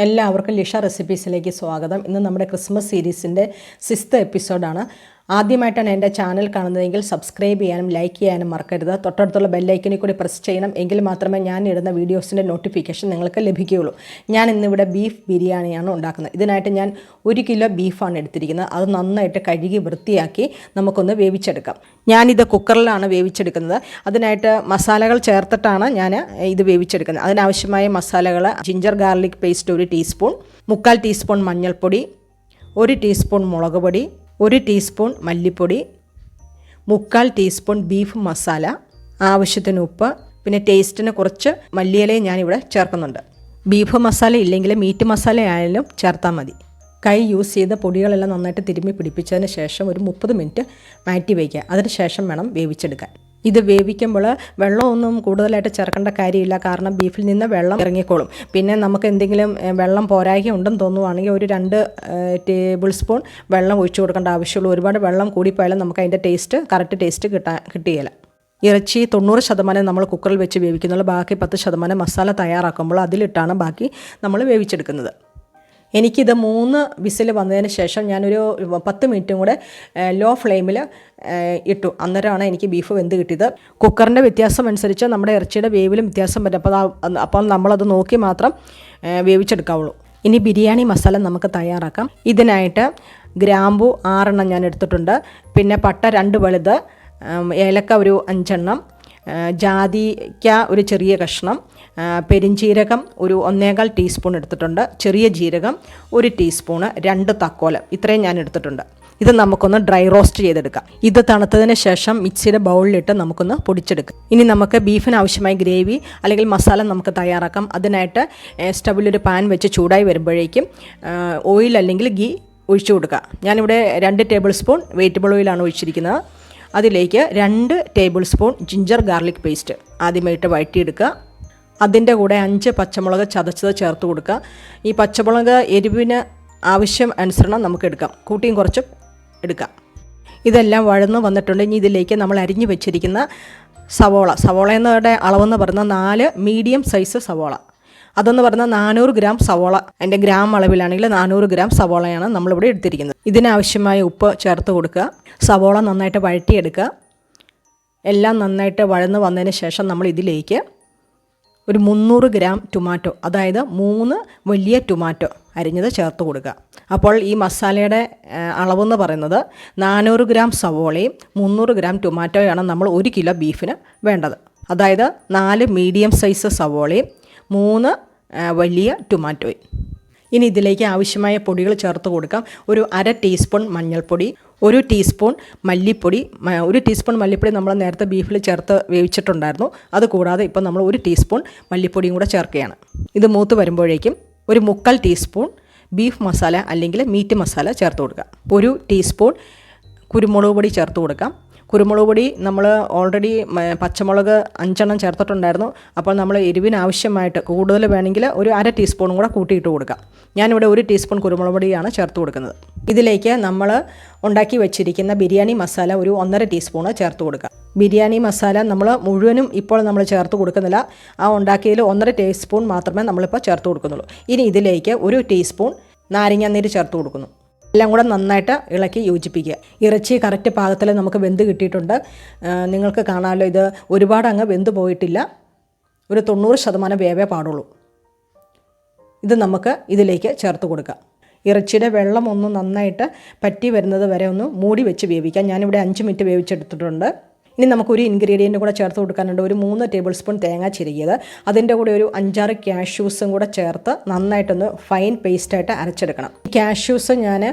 എല്ലാവർക്കും ലിഷ റെസിപ്പീസിലേക്ക് സ്വാഗതം. ഇന്ന് നമ്മുടെ ക്രിസ്മസ് സീരീസിൻ്റെ 6th എപ്പിസോഡാണ്. ആദ്യമായിട്ടാണ് എൻ്റെ ചാനൽ കാണുന്നതെങ്കിൽ സബ്സ്ക്രൈബ് ചെയ്യാനും ലൈക്ക് ചെയ്യാനും മറക്കരുത്. തൊട്ടടുത്തുള്ള ബെല്ലൈക്കനിൽ കൂടി പ്രസ് ചെയ്യണം. എങ്കിൽ മാത്രമേ ഞാൻ ഇടുന്ന വീഡിയോസിൻ്റെ നോട്ടിഫിക്കേഷൻ നിങ്ങൾക്ക് ലഭിക്കുകയുള്ളൂ. ഞാൻ ഇന്നിവിടെ ബീഫ് ബിരിയാണിയാണ് ഉണ്ടാക്കുന്നത്. ഇതിനായിട്ട് ഞാൻ 1 കിലോ ബീഫാണ് എടുത്തിരിക്കുന്നത്. അത് നന്നായിട്ട് കഴുകി വൃത്തിയാക്കി നമുക്കൊന്ന് വേവിച്ചെടുക്കാം. ഞാനിത് കുക്കറിലാണ് വേവിച്ചെടുക്കുന്നത്. അതിനായിട്ട് മസാലകൾ ചേർത്തിട്ടാണ് ഞാൻ ഇത് വേവിച്ചെടുക്കുന്നത്. അതിനാവശ്യമായ മസാലകൾ: ginger garlic paste 1 teaspoon, 1/4 teaspoon മഞ്ഞൾപ്പൊടി, 1 ടീസ്പൂൺ മുളക് പൊടി, 1 ടീസ്പൂൺ മല്ലിപ്പൊടി, 1/4 ടീസ്പൂൺ ബീഫ് മസാല, ആവശ്യത്തിന് ഉപ്പ്, പിന്നെ ടേസ്റ്റിന് കുറച്ച് മല്ലിയിലയും ഞാനിവിടെ ചേർക്കുന്നുണ്ട്. ബീഫ് മസാല ഇല്ലെങ്കിൽ മീറ്റ് മസാല ആയാലും ചേർത്താൽ മതി. കൈ യൂസ് ചെയ്ത് പൊടികളെല്ലാം നന്നായിട്ട് തിരുമ്മി പിടിപ്പിച്ചതിന് ശേഷം ഒരു 30 മിനിറ്റ് മാറ്റി വയ്ക്കുക. അതിന് ശേഷം വേണം വേവിച്ചെടുക്കാൻ. ഇത് വേവിക്കുമ്പോൾ വെള്ളമൊന്നും കൂടുതലായിട്ട് ചേർക്കേണ്ട കാര്യമില്ല. കാരണം ബീഫിൽ നിന്ന് വെള്ളം ഇറങ്ങിക്കോളും. പിന്നെ നമുക്ക് എന്തെങ്കിലും വെള്ളം പോരായ്ക ഉണ്ടെന്ന് തോന്നുവാണെങ്കിൽ ഒരു 2 ടേബിൾ സ്പൂൺ വെള്ളം ഒഴിച്ചു കൊടുക്കേണ്ട ആവശ്യമുള്ളൂ. ഒരുപാട് വെള്ളം കൂടിപ്പോയാലും നമുക്ക് അതിൻ്റെ കറക്റ്റ് ടേസ്റ്റ് കിട്ടുകയില്ല. ഇറച്ചി 90% നമ്മൾ കുക്കറിൽ വെച്ച് വേവിക്കുന്നുള്ളൂ. ബാക്കി 10% മസാല തയ്യാറാക്കുമ്പോൾ അതിലിട്ടാണ് ബാക്കി നമ്മൾ വേവിച്ചെടുക്കുന്നത്. എനിക്കിത് 3 വിസിൽ വന്നതിന് ശേഷം ഞാനൊരു 10 മിനിറ്റും കൂടെ ലോ ഫ്ലെയിമിൽ ഇട്ടു. അന്നേരമാണ് എനിക്ക് ബീഫ് വെന്ത് കിട്ടിയത്. കുക്കറിൻ്റെ വ്യത്യാസം അനുസരിച്ച് നമ്മുടെ ഇറച്ചിയുടെ വേവിലും വ്യത്യാസം വരും. അപ്പോൾ നമ്മളത് നോക്കി മാത്രം വേവിച്ചെടുക്കാവുള്ളൂ. ഇനി ബിരിയാണി മസാല നമുക്ക് തയ്യാറാക്കാം. ഇതിനായിട്ട് ഗ്രാമ്പു 6 എണ്ണം ഞാൻ എടുത്തിട്ടുണ്ട്. പിന്നെ പട്ട 2 വലുത്, ഏലക്ക ഒരു 5 എണ്ണം, ജാതിക്ക ഒരു ചെറിയ കഷ്ണം, പെരിഞ്ചീരകം ഒരു 1/4 ടീസ്പൂൺ എടുത്തിട്ടുണ്ട്, ചെറിയ ജീരകം 1 ടീസ്പൂണ്, 2 തക്കോലം, ഇത്രയും ഞാൻ എടുത്തിട്ടുണ്ട്. ഇത് നമുക്കൊന്ന് ഡ്രൈ റോസ്റ്റ് ചെയ്തെടുക്കാം. ഇത് തണുത്തതിന് ശേഷം മിക്സിയുടെ ബൗളിലിട്ട് നമുക്കൊന്ന് പൊടിച്ചെടുക്കാം. ഇനി നമുക്ക് ബീഫിന് ആവശ്യമായ ഗ്രേവി അല്ലെങ്കിൽ മസാല നമുക്ക് തയ്യാറാക്കാം. അതിനായിട്ട് സ്റ്റവിലൊരു പാൻ വെച്ച് ചൂടായി വരുമ്പോഴേക്കും ഓയിൽ അല്ലെങ്കിൽ ഗീ ഒഴിച്ചു കൊടുക്കുക. ഞാനിവിടെ 2 ടേബിൾ സ്പൂൺ വെജിറ്റബിൾ ഓയിലാണ് ഒഴിച്ചിരിക്കുന്നത്. അതിലേക്ക് 2 table spoon ginger garlic paste ആദ്യമായിട്ട് വഴറ്റിയെടുക്കുക. അതിൻ്റെ കൂടെ 5 പച്ചമുളക് ചതച്ചത് ചേർത്ത് കൊടുക്കുക. ഈ പച്ചമുളക് എരിവിന് ആവശ്യം അനുസരണം നമുക്ക് എടുക്കാം, കൂട്ടിയും കുറച്ചും എടുക്കാം. ഇതെല്ലാം വഴന്ന് വന്നിട്ടുണ്ട്. ഇനി ഇതിലേക്ക് നമ്മൾ അരിഞ്ഞു വെച്ചിരിക്കുന്ന സവോള എന്നവരുടെ അളവെന്ന് പറയുന്നത് 4 മീഡിയം സൈസ് സവോള. അതെന്ന് പറഞ്ഞാൽ 400 ഗ്രാം സവോള. അതിൻ്റെ ഗ്രാം അളവിലാണെങ്കിൽ 400 ഗ്രാം സവോളയാണ് നമ്മളിവിടെ എടുത്തിരിക്കുന്നത്. ഇതിനാവശ്യമായ ഉപ്പ് ചേർത്ത് കൊടുക്കുക. സവോള നന്നായിട്ട് വഴറ്റിയെടുക്കുക. എല്ലാം നന്നായിട്ട് വഴന്ന് വന്നതിന് ശേഷം നമ്മൾ ഇതിലേക്ക് ഒരു 300 ഗ്രാം ടൊമാറ്റോ, അതായത് 3 വലിയ ടൊമാറ്റോ അരിഞ്ഞത് ചേർത്ത് കൊടുക്കുക. അപ്പോൾ ഈ മസാലയുടെ അളവെന്ന് പറയുന്നത് 400 ഗ്രാം സവോളയും 300 ഗ്രാം ടൊമാറ്റോയാണ് നമ്മൾ 1 കിലോ ബീഫിന് വേണ്ടത്. അതായത് 4 മീഡിയം സൈസ് സവോളയും 3 വലിയ ടൊമാറ്റോയും. ഇനി ഇതിലേക്ക് ആവശ്യമായ പൊടികൾ ചേർത്ത് കൊടുക്കാം. ഒരു 1/2 ടീസ്പൂൺ മഞ്ഞൾപ്പൊടി, 1 ടീസ്പൂൺ മല്ലിപ്പൊടി. 1 ടീസ്പൂൺ മല്ലിപ്പൊടി നമ്മൾ നേരത്തെ ബീഫിൽ ചേർത്ത് വേവിച്ചിട്ടുണ്ടായിരുന്നു. അതുകൂടാതെ ഇപ്പോൾ നമ്മൾ 1 ടീസ്പൂൺ മല്ലിപ്പൊടിയും കൂടെ ചേർക്കുകയാണ്. ഇത് മൂത്ത് വരുമ്പോഴേക്കും ഒരു 1/4 ടീസ്പൂൺ ബീഫ് മസാല അല്ലെങ്കിൽ മീറ്റ് മസാല ചേർത്ത് കൊടുക്കാം. 1 ടീസ്പൂൺ കുരുമുളക് പൊടി ചേർത്ത് കൊടുക്കാം. കുരുമുളക് പൊടി നമ്മൾ ഓൾറെഡി പച്ചമുളക് 5 എണ്ണം ചേർത്തിട്ടുണ്ടായിരുന്നു. അപ്പോൾ നമ്മൾ എരിവിന് ആവശ്യമായിട്ട് കൂടുതൽ വേണമെങ്കിൽ ഒരു 1/2 ടീസ്പൂണും കൂടെ കൂട്ടിയിട്ട് കൊടുക്കാം. ഞാനിവിടെ 1 ടീസ്പൂൺ കുരുമുളക് പൊടിയാണ് ചേർത്ത് കൊടുക്കുന്നത്. ഇതിലേക്ക് നമ്മൾ ഉണ്ടാക്കി വെച്ചിരിക്കുന്ന ബിരിയാണി മസാല ഒരു 1/2 ടീസ്പൂണ് ചേർത്ത് കൊടുക്കാം. ബിരിയാണി മസാല നമ്മൾ മുഴുവനും ഇപ്പോൾ നമ്മൾ ചേർത്ത് കൊടുക്കുന്നില്ല. ആ ഉണ്ടാക്കിയതിൽ 1/2 ടീസ്പൂൺ മാത്രമേ നമ്മളിപ്പോൾ ചേർത്ത് കൊടുക്കുന്നുള്ളൂ. ഇനി ഇതിലേക്ക് 1 ടീസ്പൂൺ നാരങ്ങാനീര് ചേർത്ത് കൊടുക്കുന്നു. എല്ലാം കൂടെ നന്നായിട്ട് ഇളക്കി യോജിപ്പിക്കുക. ഇറച്ചി കറക്റ്റ് പാകത്തിൽ നമുക്ക് വെന്ത് കിട്ടിയിട്ടുണ്ട്. നിങ്ങൾക്ക് കാണാമല്ലോ, ഇത് ഒരുപാട് അങ്ങ് വെന്ത് പോയിട്ടില്ല. ഒരു 90% വേവേ പാടുള്ളൂ. ഇത് നമുക്ക് ഇതിലേക്ക് ചേർത്ത് കൊടുക്കാം. ഇറച്ചിയുടെ വെള്ളം ഒന്ന് നന്നായിട്ട് പറ്റി വരുന്നത് വരെ ഒന്ന് മൂടി വെച്ച് വേവിക്കാം. ഞാനിവിടെ 5 മിനിറ്റ് വേവിച്ചെടുത്തിട്ടുണ്ട്. ഇനി നമുക്കൊരു ഇൻഗ്രീഡിയൻറ്റ് കൂടെ ചേർത്ത് കൊടുക്കാനുണ്ട്. ഒരു 3 ടേബിൾ സ്പൂൺ തേങ്ങ ചിരകിയത്, അതിൻ്റെ കൂടെ ഒരു 5-6 കാഷ്യൂസും കൂടെ ചേർത്ത് നന്നായിട്ടൊന്ന് ഫൈൻ പേസ്റ്റായിട്ട് അരച്ചെടുക്കണം. ഈ കാഷ്യൂസ് ഞാൻ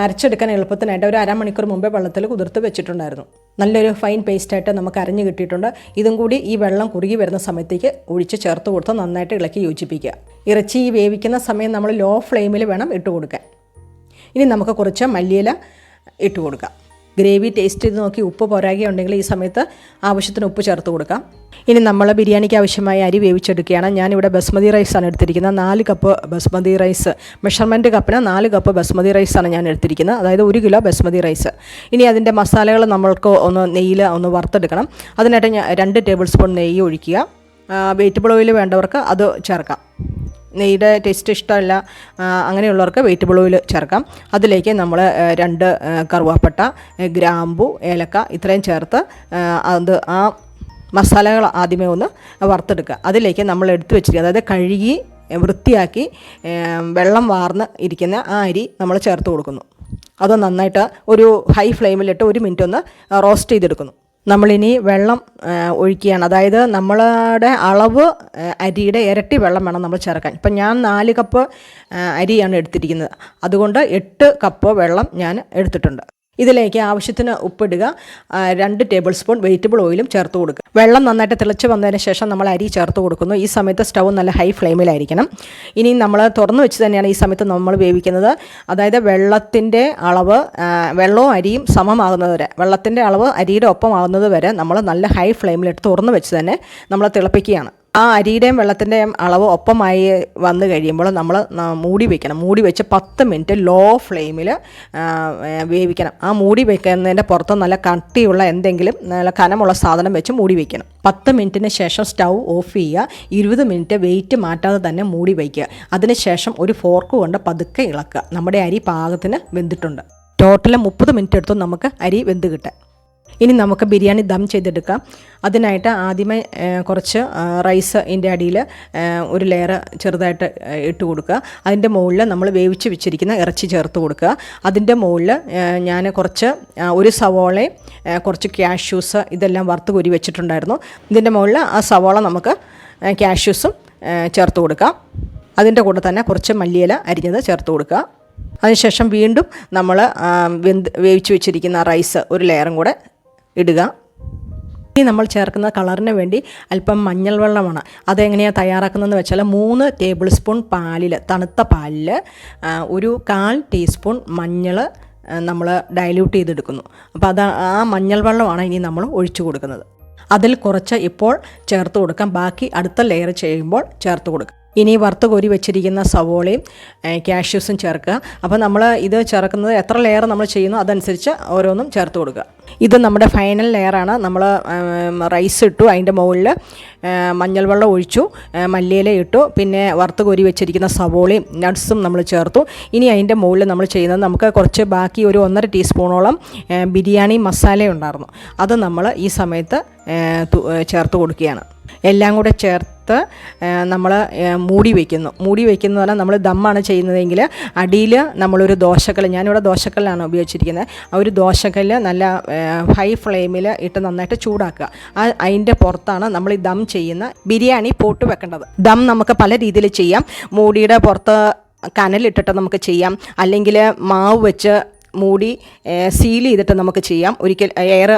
അരച്ചെടുക്കാൻ എളുപ്പത്തിനായിട്ട് ഒരു 1/2 മണിക്കൂർ മുമ്പേ വെള്ളത്തിൽ കുതിർത്ത് വെച്ചിട്ടുണ്ടായിരുന്നു. നല്ലൊരു ഫൈൻ പേസ്റ്റായിട്ട് നമുക്ക് അരഞ്ഞ് കിട്ടിയിട്ടുണ്ട്. ഇതും കൂടി ഈ വെള്ളം കുറുകി വരുന്ന സമയത്തേക്ക് ഒഴിച്ച് ചേർത്ത് കൊടുത്ത് നന്നായിട്ട് ഇളക്കി യോജിപ്പിക്കുക. ഇറച്ചി വേവിക്കുന്ന സമയം നമ്മൾ ലോ ഫ്ലെയിമിൽ വേണം ഇട്ട് കൊടുക്കാൻ. ഇനി നമുക്ക് കുറച്ച് മല്ലിയില ഇട്ട് കൊടുക്കാം. ഗ്രേവി ടേസ്റ്റ് ചെയ്ത് നോക്കി ഉപ്പ് പോരാകുകയുണ്ടെങ്കിൽ ഈ സമയത്ത് ആവശ്യത്തിന് ഉപ്പ് ചേർത്ത് കൊടുക്കാം. ഇനി നമ്മൾ ബിരിയാണിക്ക് ആവശ്യമായ അരി വേവിച്ചെടുക്കുകയാണ്. ഞാനിവിടെ ബസ്മതി റൈസാണ് എടുത്തിരിക്കുന്നത്. 4 കപ്പ് ബസ്മതി റൈസ്, മെഷർമെൻറ്റ് കപ്പിന് 4 കപ്പ് ബസ്മതി റൈസാണ് ഞാൻ എടുത്തിരിക്കുന്നത്. അതായത് 1 കിലോ ബസ്മതി റൈസ്. ഇനി അതിൻ്റെ മസാലകൾ നമ്മൾക്ക് ഒന്ന് നെയ്യിൽ ഒന്ന് വറുത്തെടുക്കണം. അതിനായിട്ട് 2 ടേബിൾ സ്പൂൺ നെയ്യ് ഒഴിക്കുക. വെജിറ്റബിൾ ഓയിൽ വേണ്ടവർക്ക് അത് ചേർക്കാം. നെയ്യുടെ ടേസ്റ്റ് ഇഷ്ടമല്ല അങ്ങനെയുള്ളവർക്ക് വെജിറ്റബിൾ ഓയിൽ ചേർക്കാം. അതിലേക്ക് നമ്മൾ 2 കറുവാപ്പട്ട, ഗ്രാമ്പു, ഏലക്ക ഇത്രയും ചേർത്ത് അത് ആ മസാലകൾ ആദ്യമേ ഒന്ന് വറുത്തെടുക്കുക. അതിലേക്ക് നമ്മൾ എടുത്തു വെച്ചിരിക്കുക, അതായത് കഴുകി വൃത്തിയാക്കി വെള്ളം വാർന്ന് ഇരിക്കുന്ന ആ അരി നമ്മൾ ചേർത്ത് കൊടുക്കുന്നു. അത് നന്നായിട്ട് ഒരു ഹൈ ഫ്ലെയിമിലിട്ട് 1 മിനിറ്റ് ഒന്ന് റോസ്റ്റ് ചെയ്തെടുക്കുന്നു. നമ്മളിനി വെള്ളം ഒഴിക്കുകയാണ്, അതായത് നമ്മളുടെ അളവ് അരിയുടെ ഇരട്ടി വെള്ളം വേണം നമ്മൾ ചേർക്കാൻ. ഇപ്പം ഞാൻ 4 കപ്പ് അരിയാണ് എടുത്തിരിക്കുന്നത്, അതുകൊണ്ട് 8 കപ്പ് വെള്ളം ഞാൻ എടുത്തിട്ടുണ്ട്. ഇതിലേക്ക് ആവശ്യത്തിന് ഉപ്പിടുക, 2 ടേബിൾ സ്പൂൺ വെജിറ്റബിൾ ഓയിലും ചേർത്ത് കൊടുക്കുക. വെള്ളം നന്നായിട്ട് തിളച്ച് വന്നതിന് ശേഷം നമ്മൾ അരി ചേർത്ത് കൊടുക്കുന്നു. ഈ സമയത്ത് സ്റ്റൗ നല്ല ഹൈ ഫ്ലെയിമിലായിരിക്കണം. ഇനി നമ്മൾ തുറന്നു വെച്ച് തന്നെയാണ് ഈ സമയത്ത് നമ്മൾ വേവിക്കുന്നത്. അതായത് വെള്ളത്തിൻ്റെ അളവ് വെള്ളവും അരിയും സമമാകുന്നത് വരെ, വെള്ളത്തിൻ്റെ അളവ് അരിയുടെ ഒപ്പമാകുന്നത് വരെ നമ്മൾ നല്ല ഹൈ ഫ്ലെയിമിലിട്ട് തുറന്നു വെച്ച് തന്നെ നമ്മൾ തിളപ്പിക്കുകയാണ്. ആ അരിയുടെയും വെള്ളത്തിൻ്റെയും അളവ് ഒപ്പമായി വന്നു കഴിയുമ്പോൾ നമ്മൾ മൂടി വയ്ക്കണം. മൂടി വെച്ച് 10 മിനിറ്റ് ലോ ഫ്ലെയിമിൽ വേവിക്കണം. ആ മൂടി വയ്ക്കുന്നതിൻ്റെ പുറത്ത് നല്ല കട്ടിയുള്ള എന്തെങ്കിലും നല്ല കനമുള്ള സാധനം വെച്ച് മൂടി വയ്ക്കണം. 10 മിനിറ്റിന് ശേഷം സ്റ്റൗ ഓഫ് ചെയ്യുക. 20 മിനിറ്റ് വെയിറ്റ് മാറ്റാതെ തന്നെ മൂടി വയ്ക്കുക. അതിനുശേഷം ഒരു ഫോർക്ക് കൊണ്ട് പതുക്കെ ഇളക്കുക. നമ്മുടെ അരി പാകത്തിന് വെന്തിട്ടുണ്ട്. ടോട്ടൽ 30 മിനിറ്റ് എടുത്തു നമുക്ക് അരി വെന്ത് കിട്ടാൻ. ഇനി നമുക്ക് ബിരിയാണി ദം ചെയ്തെടുക്കാം. അതിനായിട്ട് ആദ്യമേ കുറച്ച് റൈസ് ഇതിൻ്റെ അടിയിൽ ഒരു ലെയർ ചെറുതായിട്ട് ഇട്ട് കൊടുക്കുക. അതിൻ്റെ മുകളിൽ നമ്മൾ വേവിച്ച് വെച്ചിരിക്കുന്ന ഇറച്ചി ചേർത്ത് കൊടുക്കുക. അതിൻ്റെ മുകളിൽ ഞാൻ കുറച്ച് ഒരു സവോളയും കുറച്ച് കാഷ്യൂസ് ഇതെല്ലാം വറുത്ത് കോരി വെച്ചിട്ടുണ്ടായിരുന്നു. ഇതിൻ്റെ മുകളിൽ ആ സവോള നമുക്ക് കാഷ്യൂസും ചേർത്ത് കൊടുക്കാം. അതിൻ്റെ കൂടെ തന്നെ കുറച്ച് മല്ലിയില അരിഞ്ഞത് ചേർത്ത് കൊടുക്കുക. അതിനുശേഷം വീണ്ടും നമ്മൾ വേവിച്ച് വെച്ചിരിക്കുന്ന റൈസ് ഒരു ലെയറും കൂടെ ഇടുക. ഇനി നമ്മൾ ചേർക്കുന്ന കളറിന് വേണ്ടി അല്പം മഞ്ഞൾ വെള്ളമാണ്. അതെങ്ങനെയാണ് തയ്യാറാക്കുന്നതെന്ന് വെച്ചാൽ 3 ടേബിൾ സ്പൂൺ പാലിൽ, തണുത്ത പാലിൽ 1/4 ടീസ്പൂൺ മഞ്ഞൾ നമ്മൾ ഡൈല്യൂട്ട് ചെയ്തെടുക്കുന്നു. അപ്പോൾ ആ മഞ്ഞൾ വെള്ളമാണ് ഇനി നമ്മൾ ഒഴിച്ചു കൊടുക്കുന്നത്. അതിൽ കുറച്ച് ഇപ്പോൾ ചേർത്ത് കൊടുക്കാം, ബാക്കി അടുത്ത ലെയർ ചെയ്യുമ്പോൾ ചേർത്ത് കൊടുക്കാം. ഇനി വറുത്ത് കോരി വെച്ചിരിക്കുന്ന സവോളയും കാഷ്യൂസും ചേർക്കുക. അപ്പോൾ നമ്മൾ ഇത് ചേർക്കുന്നത് എത്ര ലെയർ നമ്മൾ ചെയ്യുന്നു അതനുസരിച്ച് ഓരോന്നും ചേർത്ത് കൊടുക്കുക. ഇത് നമ്മുടെ ഫൈനൽ ലെയറാണ്. നമ്മൾ റൈസ് ഇട്ടു, അതിൻ്റെ മുകളിൽ മഞ്ഞൾ വെള്ളം ഒഴിച്ചു, മല്ലിയില ഇട്ടു, പിന്നെ വറുത്ത് കോരി വെച്ചിരിക്കുന്ന സവോളയും നട്ട്സും നമ്മൾ ചേർത്തു. ഇനി അതിൻ്റെ മുകളിൽ നമ്മൾ ചെയ്യുന്നത്, നമുക്ക് കുറച്ച് ബാക്കി ഒരു 1.5 ടീസ്പൂണോളം ബിരിയാണി മസാല ഉണ്ടായിരുന്നു, അത് നമ്മൾ ഈ സമയത്ത് ചേർത്ത് കൊടുക്കുകയാണ്. എല്ലാം കൂടെ ചേർത്ത് നമ്മൾ മൂടി വയ്ക്കുന്നു. മൂടി വയ്ക്കുന്ന പറഞ്ഞാൽ നമ്മൾ ദമ്മാണ് ചെയ്യുന്നതെങ്കിൽ അടിയിൽ നമ്മളൊരു ദോശക്കല്ല്, ഞാനിവിടെ ദോശക്കല്ലാണ് ഉപയോഗിച്ചിരിക്കുന്നത്, ആ ഒരു ദോശക്കല്ല് നല്ല ഹൈ ഫ്ലെയിമിൽ ഇട്ട് നന്നായിട്ട് ചൂടാക്കുക. അതിൻ്റെ പുറത്താണ് നമ്മൾ ഈ ദം ചെയ്യുന്ന ബിരിയാണി പോട്ട് വെക്കേണ്ടത്. ദം നമുക്ക് പല രീതിയിൽ ചെയ്യാം. മൂടിയുടെ പുറത്ത് കനലിട്ടിട്ട് നമുക്ക് ചെയ്യാം, അല്ലെങ്കിൽ മാവ് വെച്ച് മൂടി സീൽ ചെയ്തിട്ട് നമുക്ക് ചെയ്യാം, ഒരിക്കൽ എയർ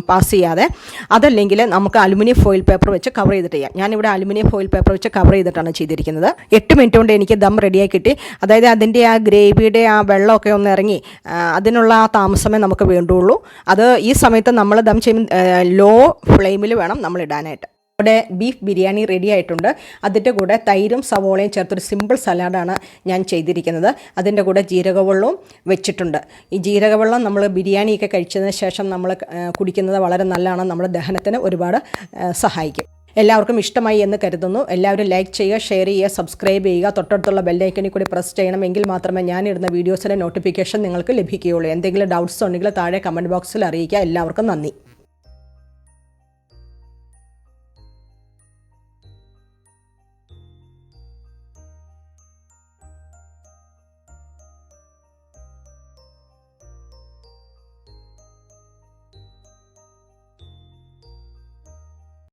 പാസ് ചെയ്യാതെ. അതല്ലെങ്കിൽ നമുക്ക് അലുമിനിയം ഫോയിൽ പേപ്പർ വെച്ച് കവർ ചെയ്തിട്ട് ചെയ്യാം. ഞാനിവിടെ അലുമിനിയം ഫോയിൽ പേപ്പർ വെച്ച് കവർ ചെയ്തിട്ടാണ് ചെയ്തിരിക്കുന്നത്. 8 മിനിറ്റ് കൊണ്ട് എനിക്ക് ദം റെഡിയായി കിട്ടി. അതായത് അതിൻ്റെ ആ ഗ്രേവിയുടെ ആ വെള്ളമൊക്കെ ഒന്ന് ഇറങ്ങി അതിനുള്ള ആ താമസമേ നമുക്ക് വേണ്ടുള്ളൂ. അത് ഈ സമയത്ത് നമ്മൾ ദം ചെയ്യുമ്പോൾ ലോ ഫ്ലെയിമിൽ വേണം നമ്മൾ ഇടാനായിട്ട്. ഇവിടെ ബീഫ് ബിരിയാണി റെഡി ആയിട്ടുണ്ട്. അതിൻ്റെ കൂടെ തൈരും സവോളയും ചേർത്തൊരു സിമ്പിൾ സലാഡാണ് ഞാൻ ചെയ്തിരിക്കുന്നത്. അതിൻ്റെ കൂടെ ജീരകവെള്ളവും വെച്ചിട്ടുണ്ട്. ഈ ജീരകവെള്ളം നമ്മൾ ബിരിയാണിയൊക്കെ കഴിച്ചതിന് ശേഷം നമ്മൾ കുടിക്കുന്നത് വളരെ നല്ലതാണ്, നമ്മുടെ ദഹനത്തിന് ഒരുപാട് സഹായിക്കും. എല്ലാവർക്കും ഇഷ്ടമായി എന്ന് കരുതുന്നു. എല്ലാവരും ലൈക്ക് ചെയ്യുക, ഷെയർ ചെയ്യുക, സബ്സ്ക്രൈബ് ചെയ്യുക. തൊട്ടടുത്തുള്ള ബെല്ലൈക്കണിൽ കൂടി പ്രസ് ചെയ്യണം. എങ്കിൽ മാത്രമേ ഞാനിടുന്ന വീഡിയോസിൻ്റെ നോട്ടിഫിക്കേഷൻ നിങ്ങൾക്ക് ലഭിക്കുകയുള്ളൂ. എന്തെങ്കിലും ഡൗട്ട്സ് ഉണ്ടെങ്കിൽ താഴെ കമൻറ്റ് ബോക്സിൽ അറിയിക്കുക. എല്ലാവർക്കും നന്ദി.